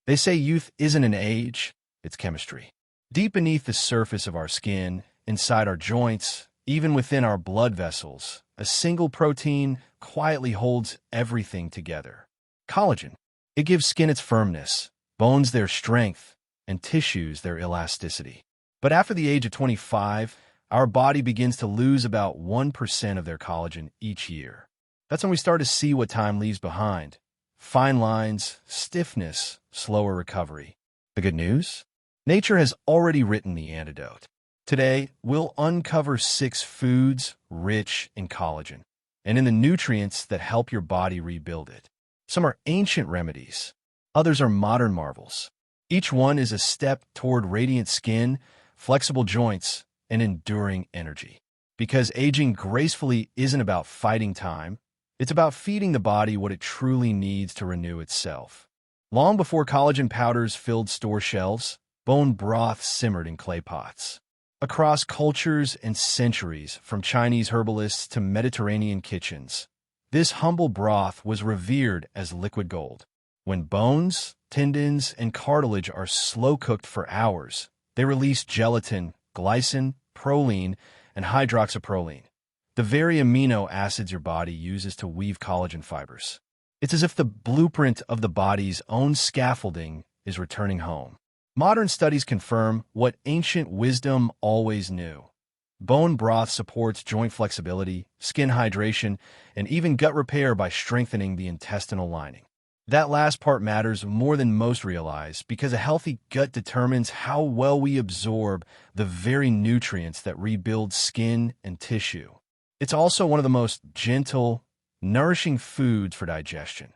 They say youth isn't an age, it's chemistry. Deep beneath the surface of our skin, inside our joints, even within our blood vessels, a single protein quietly holds everything together. Collagen. It gives skin its firmness, bones their strength, and tissues their elasticity. But after the age of 25, our body begins to lose about 1% of their collagen each year. That's when we start to see what time leaves behind. Fine lines, stiffness, slower recovery. The good news? Nature has already written the antidote. Today, we'll uncover 6 foods rich in collagen and in the nutrients that help your body rebuild it. Some are ancient remedies. Others are modern marvels. Each one is a step toward radiant skin, flexible joints, and enduring energy. Because aging gracefully isn't about fighting time, it's about feeding the body what it truly needs to renew itself. Long before collagen powders filled store shelves, bone broth simmered in clay pots. Across cultures and centuries, from Chinese herbalists to Mediterranean kitchens, this humble broth was revered as liquid gold. When bones, tendons, and cartilage are slow-cooked for hours, they release gelatin, glycine, proline, and hydroxyproline, the very amino acids your body uses to weave collagen fibers. It's as if the blueprint of the body's own scaffolding is returning home. Modern studies confirm what ancient wisdom always knew. Bone broth supports joint flexibility, skin hydration, and even gut repair by strengthening the intestinal lining. That last part matters more than most realize because a healthy gut determines how well we absorb the very nutrients that rebuild skin and tissue. It's also one of the most gentle, nourishing foods for digestion,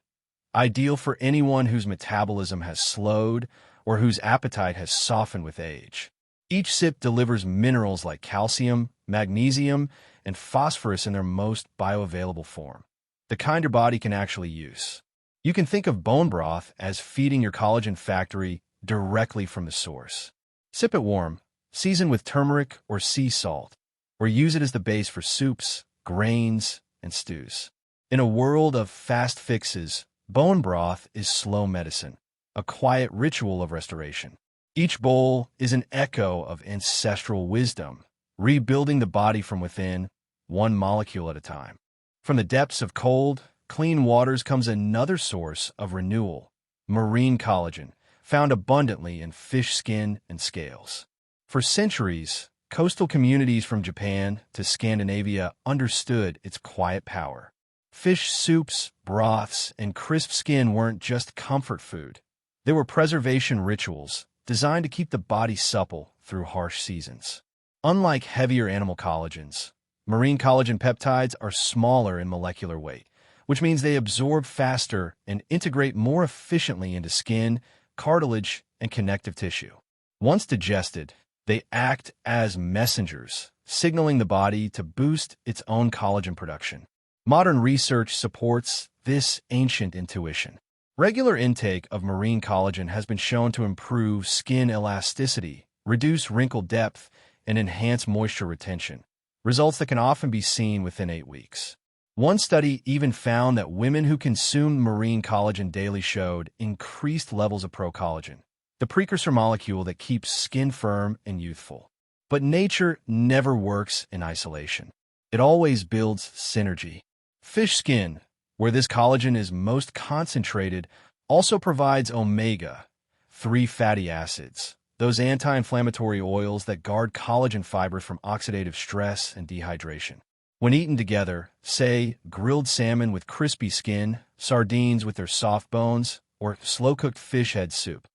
ideal for anyone whose metabolism has slowed or whose appetite has softened with age. Each sip delivers minerals like calcium, magnesium, and phosphorus in their most bioavailable form, the kind your body can actually use. You can think of bone broth as feeding your collagen factory directly from the source. Sip it warm, season with turmeric or sea salt, or use it as the base for soups, grains, and stews. In a world of fast fixes, bone broth is slow medicine, a quiet ritual of restoration. Each bowl is an echo of ancestral wisdom, rebuilding the body from within, one molecule at a time. From the depths of cold, clean waters comes another source of renewal, marine collagen, found abundantly in fish skin and scales. For centuries, coastal communities from Japan to Scandinavia understood its quiet power. Fish soups, broths, and crisp skin weren't just comfort food. They were preservation rituals designed to keep the body supple through harsh seasons. Unlike heavier animal collagens, marine collagen peptides are smaller in molecular weight, which means they absorb faster and integrate more efficiently into skin, cartilage, and connective tissue. Once digested, they act as messengers, signaling the body to boost its own collagen production. Modern research supports this ancient intuition. Regular intake of marine collagen has been shown to improve skin elasticity, reduce wrinkle depth, and enhance moisture retention, results that can often be seen within 8 weeks. One study even found that women who consumed marine collagen daily showed increased levels of procollagen, the precursor molecule that keeps skin firm and youthful. But nature never works in isolation. It always builds synergy. Fish skin, where this collagen is most concentrated, also provides omega-3 fatty acids, those anti-inflammatory oils that guard collagen fibers from oxidative stress and dehydration. When eaten together, say, grilled salmon with crispy skin, sardines with their soft bones, or slow-cooked fish head soup,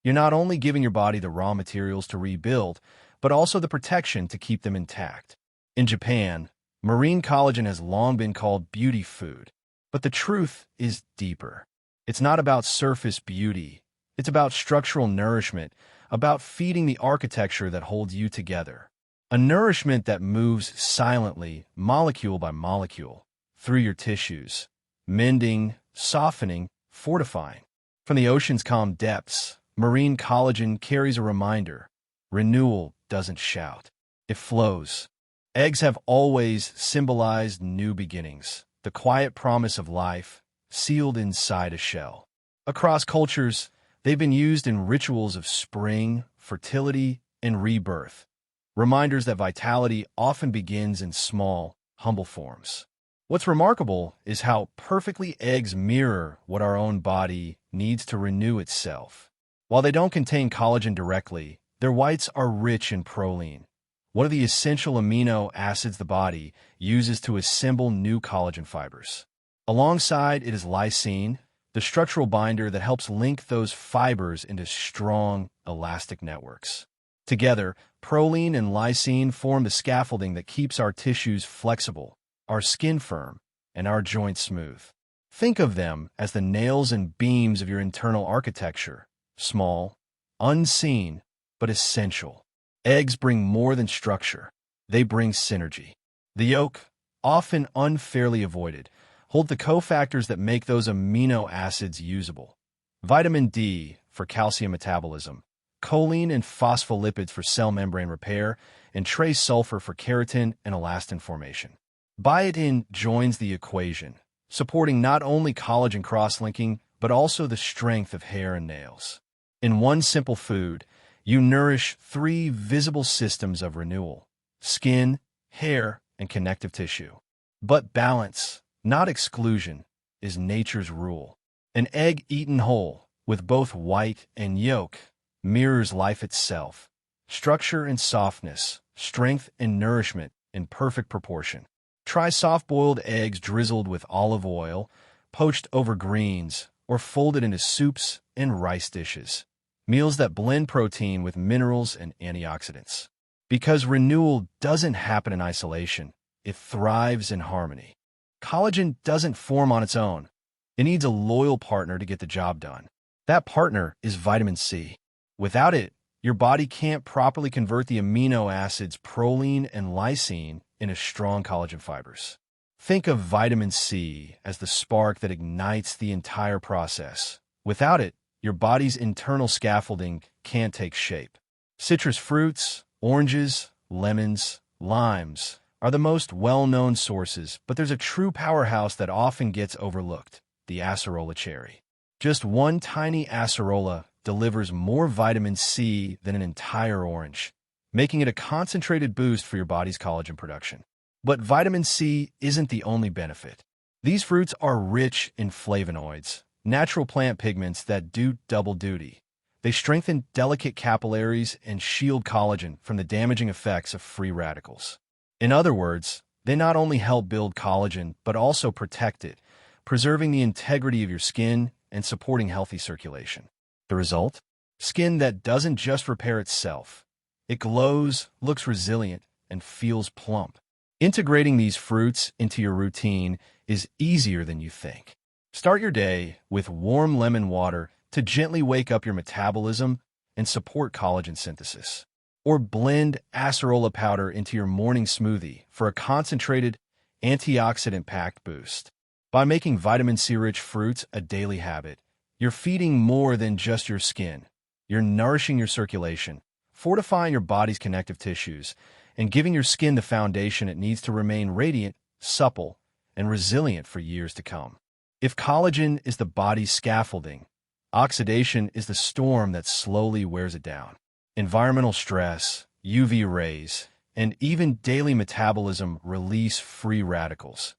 you're not only giving your body the raw materials to rebuild, but also the protection to keep them intact. In Japan, marine collagen has long been called beauty food. But the truth is deeper. It's not about surface beauty. It's about structural nourishment, about feeding the architecture that holds you together. A nourishment that moves silently, molecule by molecule, through your tissues, mending, softening, fortifying. From the ocean's calm depths, marine collagen carries a reminder. Renewal doesn't shout. It flows. Eggs have always symbolized new beginnings, the quiet promise of life, sealed inside a shell. Across cultures, They've been used in rituals of spring, fertility, and rebirth, reminders that vitality often begins in small, humble forms. What's remarkable is how perfectly eggs mirror what our own body needs to renew itself. While they don't contain collagen directly, their whites are rich in proline, one of the essential amino acids the body uses to assemble new collagen fibers. Alongside it is lysine, the structural binder that helps link those fibers into strong, elastic networks. Together, proline and lysine form the scaffolding that keeps our tissues flexible, our skin firm, and our joints smooth. Think of them as the nails and beams of your internal architecture, small, unseen, but essential. Eggs bring more than structure. They bring synergy. The yolk, often unfairly avoided, hold the cofactors that make those amino acids usable. Vitamin D for calcium metabolism, choline and phospholipids for cell membrane repair, and trace sulfur for keratin and elastin formation. Biotin joins the equation, supporting not only collagen cross-linking, but also the strength of hair and nails. In one simple food, you nourish 3 visible systems of renewal: skin, hair, and connective tissue. But balance, not exclusion, is nature's rule. An egg eaten whole, with both white and yolk, mirrors life itself. Structure and softness, strength and nourishment in perfect proportion. Try soft-boiled eggs drizzled with olive oil, poached over greens, or folded into soups and rice dishes. Meals that blend protein with minerals and antioxidants. Because renewal doesn't happen in isolation, it thrives in harmony. Collagen doesn't form on its own. It needs a loyal partner to get the job done. That partner is vitamin C. Without it, your body can't properly convert the amino acids proline and lysine into strong collagen fibers. Think of vitamin C as the spark that ignites the entire process. Without it, your body's internal scaffolding can't take shape. Citrus fruits, oranges, lemons, limes are the most well-known sources, but there's a true powerhouse that often gets overlooked: the Acerola cherry. Just one tiny Acerola delivers more vitamin C than an entire orange, making it a concentrated boost for your body's collagen production. But vitamin C isn't the only benefit. These fruits are rich in flavonoids, natural plant pigments that do double duty. They strengthen delicate capillaries and shield collagen from the damaging effects of free radicals. In other words, they not only help build collagen, but also protect it, preserving the integrity of your skin and supporting healthy circulation. The result? Skin that doesn't just repair itself. It glows, looks resilient, and feels plump. Integrating these fruits into your routine is easier than you think. Start your day with warm lemon water to gently wake up your metabolism and support collagen synthesis. Or blend acerola powder into your morning smoothie for a concentrated, antioxidant-packed boost. By making vitamin C-rich fruits a daily habit, you're feeding more than just your skin. You're nourishing your circulation, fortifying your body's connective tissues, and giving your skin the foundation it needs to remain radiant, supple, and resilient for years to come. If collagen is the body's scaffolding, oxidation is the storm that slowly wears it down. Environmental stress, UV rays, and even daily metabolism release free radicals,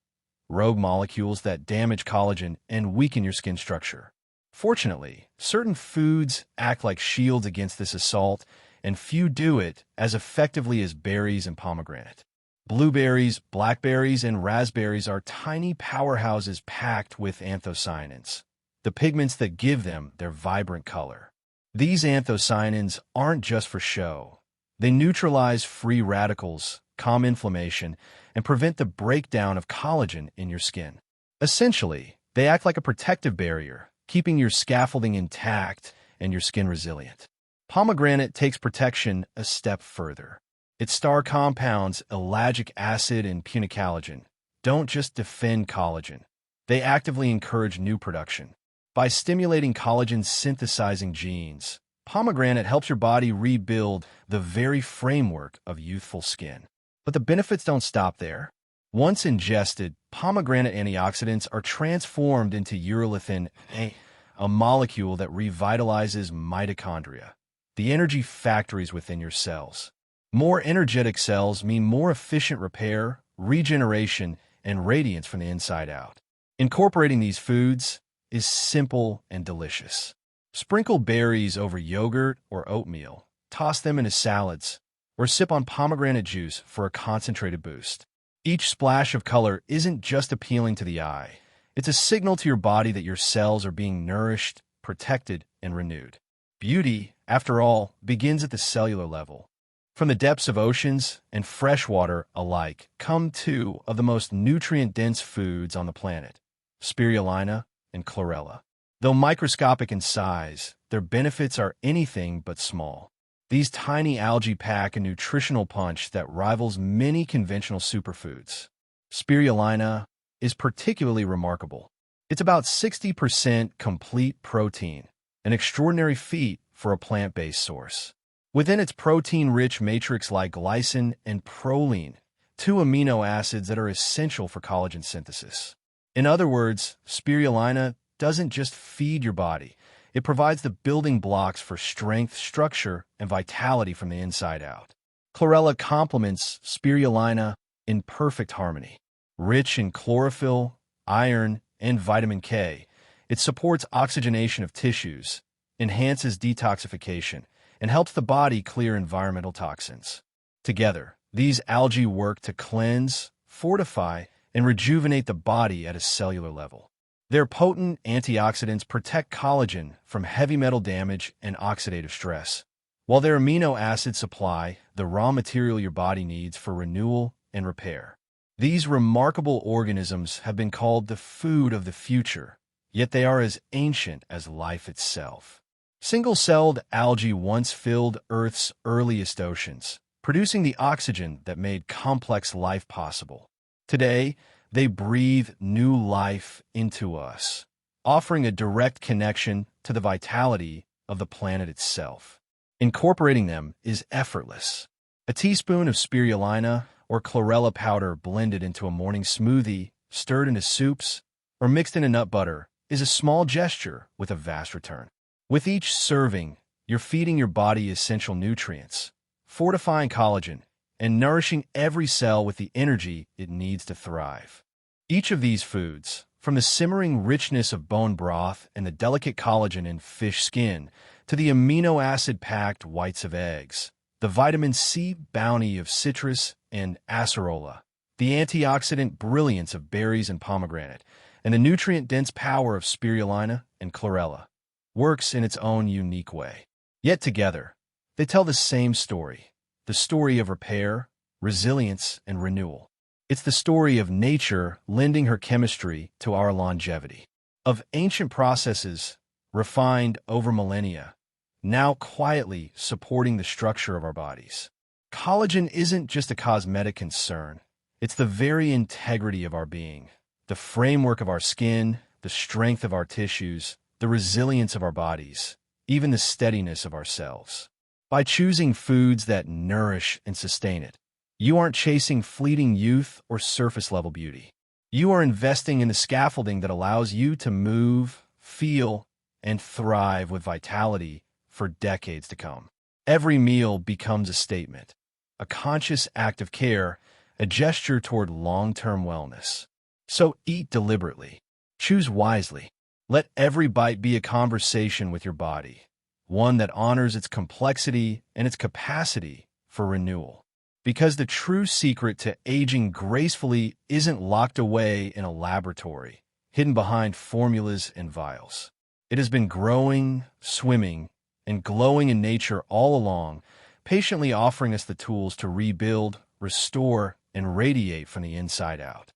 rogue molecules that damage collagen and weaken your skin structure. Fortunately, certain foods act like shields against this assault, and few do it as effectively as berries and pomegranate. Blueberries, blackberries, and raspberries are tiny powerhouses packed with anthocyanins, the pigments that give them their vibrant color. These anthocyanins aren't just for show. They neutralize free radicals, calm inflammation, and prevent the breakdown of collagen in your skin. Essentially, they act like a protective barrier, keeping your scaffolding intact and your skin resilient. Pomegranate takes protection a step further. Its star compounds, ellagic acid and punicalagin, don't just defend collagen. They actively encourage new production. By stimulating collagen-synthesizing genes, pomegranate helps your body rebuild the very framework of youthful skin. But the benefits don't stop there. Once ingested, pomegranate antioxidants are transformed into urolithin, a molecule that revitalizes mitochondria, the energy factories within your cells. More energetic cells mean more efficient repair, regeneration, and radiance from the inside out. Incorporating these foods is simple and delicious. Sprinkle berries over yogurt or oatmeal, toss them into salads, or sip on pomegranate juice for a concentrated boost. Each splash of color isn't just appealing to the eye. It's a signal to your body that your cells are being nourished, protected, and renewed. Beauty, after all, begins at the cellular level. From the depths of oceans and fresh water alike come two of the most nutrient-dense foods on the planet, Spirulina and Chlorella. Though microscopic in size, their benefits are anything but small. These tiny algae pack a nutritional punch that rivals many conventional superfoods. Spirulina is particularly remarkable. It's about 60% complete protein, an extraordinary feat for a plant-based source. Within its protein-rich matrix lie glycine and proline, two amino acids that are essential for collagen synthesis. In other words, spirulina doesn't just feed your body. It provides the building blocks for strength, structure, and vitality from the inside out. Chlorella complements spirulina in perfect harmony. Rich in chlorophyll, iron, and vitamin K, it supports oxygenation of tissues, enhances detoxification, and helps the body clear environmental toxins. Together, these algae work to cleanse, fortify, and rejuvenate the body at a cellular level. Their potent antioxidants protect collagen from heavy metal damage and oxidative stress, while their amino acids supply the raw material your body needs for renewal and repair. These remarkable organisms have been called the food of the future, yet they are as ancient as life itself. Single-celled algae once filled Earth's earliest oceans, producing the oxygen that made complex life possible. Today, they breathe new life into us, offering a direct connection to the vitality of the planet itself. Incorporating them is effortless. A teaspoon of spirulina or chlorella powder blended into a morning smoothie, stirred into soups, or mixed into nut butter is a small gesture with a vast return. With each serving, you're feeding your body essential nutrients, fortifying collagen, and nourishing every cell with the energy it needs to thrive. Each of these foods, from the simmering richness of bone broth and the delicate collagen in fish skin to the amino acid-packed whites of eggs, the vitamin C bounty of citrus and acerola, the antioxidant brilliance of berries and pomegranate, and the nutrient-dense power of spirulina and chlorella, works in its own unique way. Yet together, they tell the same story, the story of repair, resilience, and renewal. It's the story of nature lending her chemistry to our longevity, of ancient processes refined over millennia, now quietly supporting the structure of our bodies. Collagen isn't just a cosmetic concern. It's the very integrity of our being, the framework of our skin, the strength of our tissues, the resilience of our bodies, even the steadiness of our cells. By choosing foods that nourish and sustain it, you aren't chasing fleeting youth or surface-level beauty. You are investing in the scaffolding that allows you to move, feel, and thrive with vitality for decades to come. Every meal becomes a statement, a conscious act of care, a gesture toward long-term wellness. So eat deliberately. Choose wisely. Let every bite be a conversation with your body, one that honors its complexity and its capacity for renewal. Because the true secret to aging gracefully isn't locked away in a laboratory, hidden behind formulas and vials. It has been growing, swimming, and glowing in nature all along, patiently offering us the tools to rebuild, restore, and radiate from the inside out.